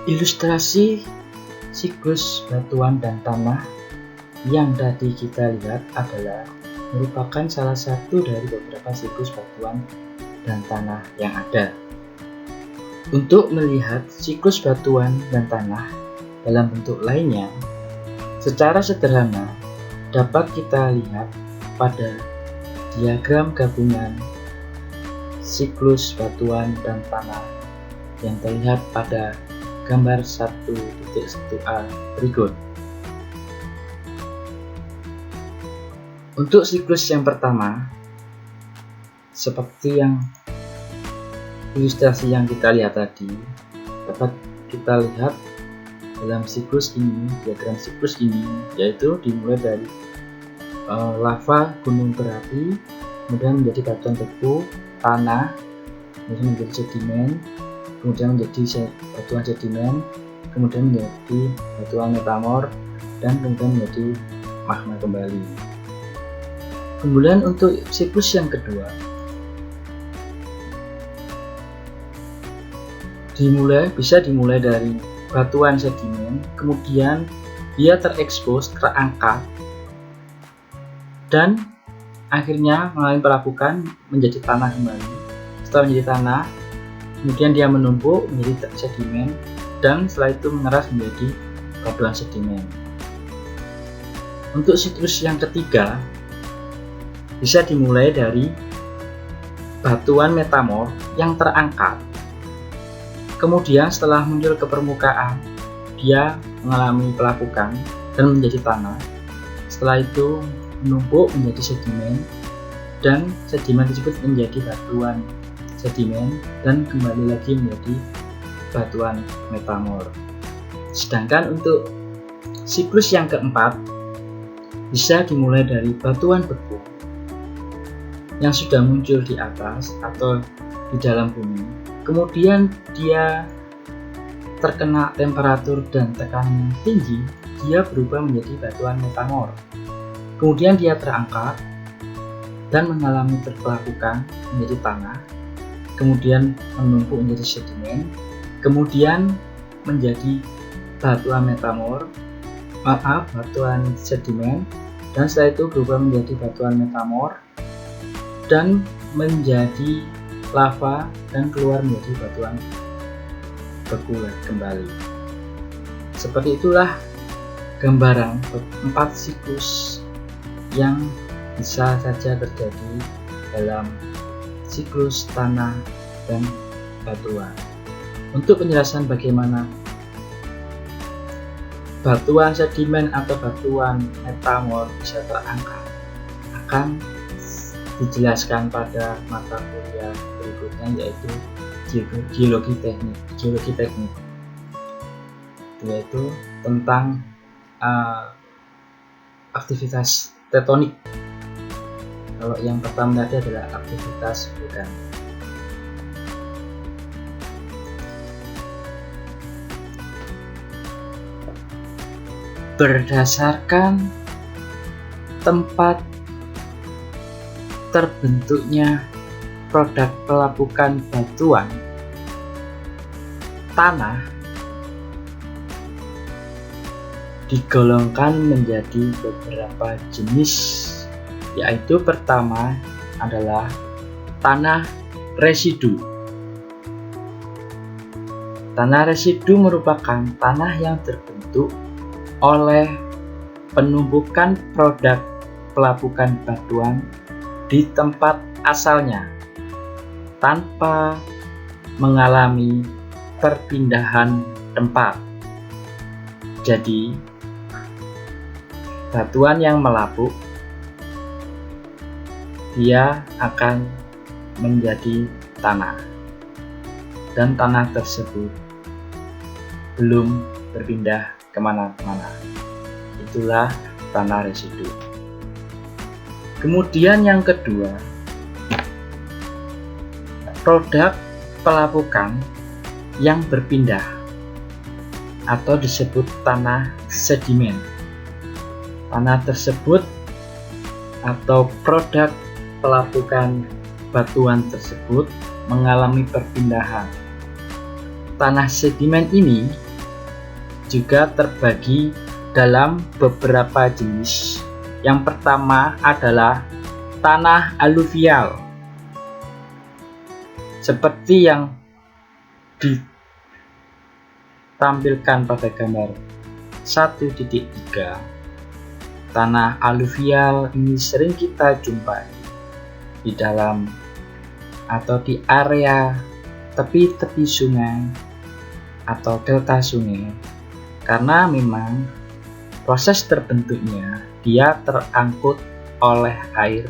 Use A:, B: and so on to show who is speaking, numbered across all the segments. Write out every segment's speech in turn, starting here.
A: Ilustrasi siklus batuan dan tanah yang tadi kita lihat adalah merupakan salah satu dari beberapa siklus batuan dan tanah yang ada. Untuk melihat siklus batuan dan tanah dalam bentuk lainnya, secara sederhana dapat kita lihat pada diagram gabungan siklus batuan dan tanah yang terlihat pada gambar 1.1a berikut. Untuk siklus yang pertama, seperti yang ilustrasi yang kita lihat tadi, dapat kita lihat dalam siklus ini, diagram siklus ini, yaitu dimulai dari lava gunung berapi, kemudian menjadi batuan beku, tanah, kemudian menjadi sedimen, kemudian menjadi batuan sedimen, kemudian menjadi batuan metamor, dan kemudian menjadi magma kembali. Kemudian untuk siklus yang kedua, bisa dimulai dari batuan sedimen, kemudian dia terekspos, terangkat, dan akhirnya mengalami pelapukan menjadi tanah kembali. Setelah menjadi tanah, kemudian dia menumpuk menjadi sedimen, dan setelah itu mengeras menjadi batuan sedimen. Untuk siklus yang ketiga, bisa dimulai dari batuan metamor yang terangkat. Kemudian setelah muncul ke permukaan, dia mengalami pelapukan dan menjadi tanah. Setelah itu menumpuk menjadi sedimen, dan sedimen tersebut menjadi batuan sedimen dan kembali lagi menjadi batuan metamor. Sedangkan untuk siklus yang keempat, bisa dimulai dari batuan beku yang sudah muncul di atas atau di dalam bumi. Kemudian dia terkena temperatur dan tekanan yang tinggi, dia berubah menjadi batuan metamor. Kemudian dia terangkat dan mengalami pelapukan menjadi tanah, kemudian menumpuk menjadi sedimen, kemudian menjadi batuan batuan sedimen, dan setelah itu berubah menjadi batuan metamor dan menjadi lava dan keluar menjadi batuan beku kembali. Seperti itulah gambaran 4 siklus yang bisa saja terjadi dalam siklus tanah dan batuan. Untuk penjelasan bagaimana batuan sedimen atau batuan metamor bisa terangkat akan dijelaskan pada mata kuliah berikutnya, yaitu geologi teknik, yaitu tentang aktivitas tektonik. Kalau yang pertama tadi adalah aktivitas vulkanik. Berdasarkan tempat terbentuknya produk pelapukan batuan, tanah digolongkan menjadi beberapa jenis, yaitu pertama adalah tanah residu. Tanah residu merupakan tanah yang terbentuk oleh penumpukan produk pelapukan batuan di tempat asalnya tanpa mengalami perpindahan tempat. Jadi, batuan yang melapuk dia akan menjadi tanah, dan tanah tersebut belum berpindah kemana-mana. Itulah tanah residu. Kemudian yang kedua, produk pelapukan yang berpindah atau disebut tanah sedimen. Tanah tersebut atau produk pelapukan batuan tersebut mengalami perpindahan. Tanah sedimen ini juga terbagi dalam beberapa jenis. Yang pertama adalah tanah aluvial, seperti yang ditampilkan pada gambar 1.3. Tanah aluvial ini sering kita jumpai di dalam atau di area tepi-tepi sungai atau delta sungai, karena memang proses terbentuknya dia terangkut oleh air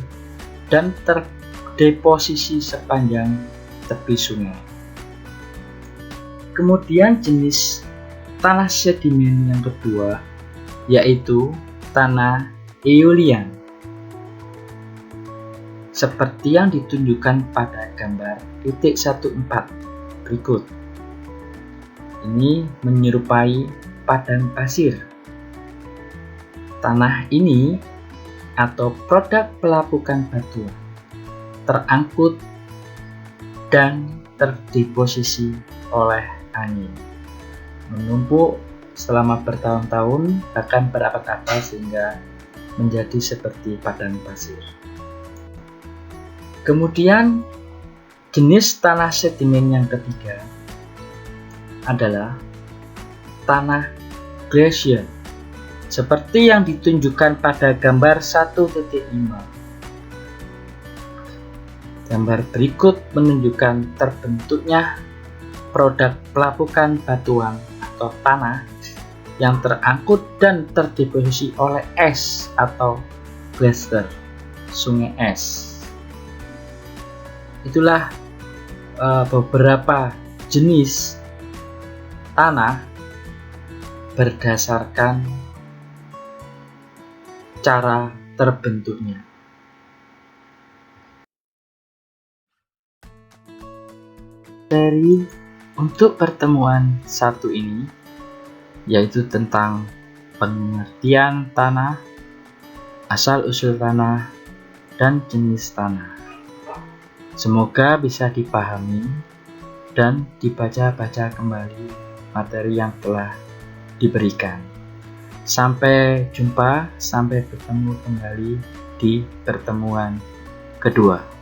A: dan terdeposisi sepanjang tepi sungai. Kemudian jenis tanah sedimen yang kedua yaitu tanah eolian, seperti yang ditunjukkan pada gambar titik 14 berikut. Ini menyerupai padang pasir. Tanah ini atau produk pelapukan batuan terangkut dan terdeposisi oleh angin, menumpuk selama bertahun-tahun bahkan berabad-abad sehingga menjadi seperti padang pasir. Kemudian jenis tanah sedimen yang ketiga adalah tanah glacier, seperti yang ditunjukkan pada gambar 1.5. Gambar berikut menunjukkan terbentuknya produk pelapukan batuan atau tanah yang terangkut dan terdeposisi oleh es atau glacier, sungai es. Itulah beberapa jenis tanah berdasarkan cara terbentuknya. Seri untuk pertemuan satu ini yaitu tentang pengertian tanah, asal-usul tanah, dan jenis tanah. Semoga bisa dipahami dan dibaca-baca kembali materi yang telah diberikan. Sampai jumpa, sampai bertemu kembali di pertemuan kedua.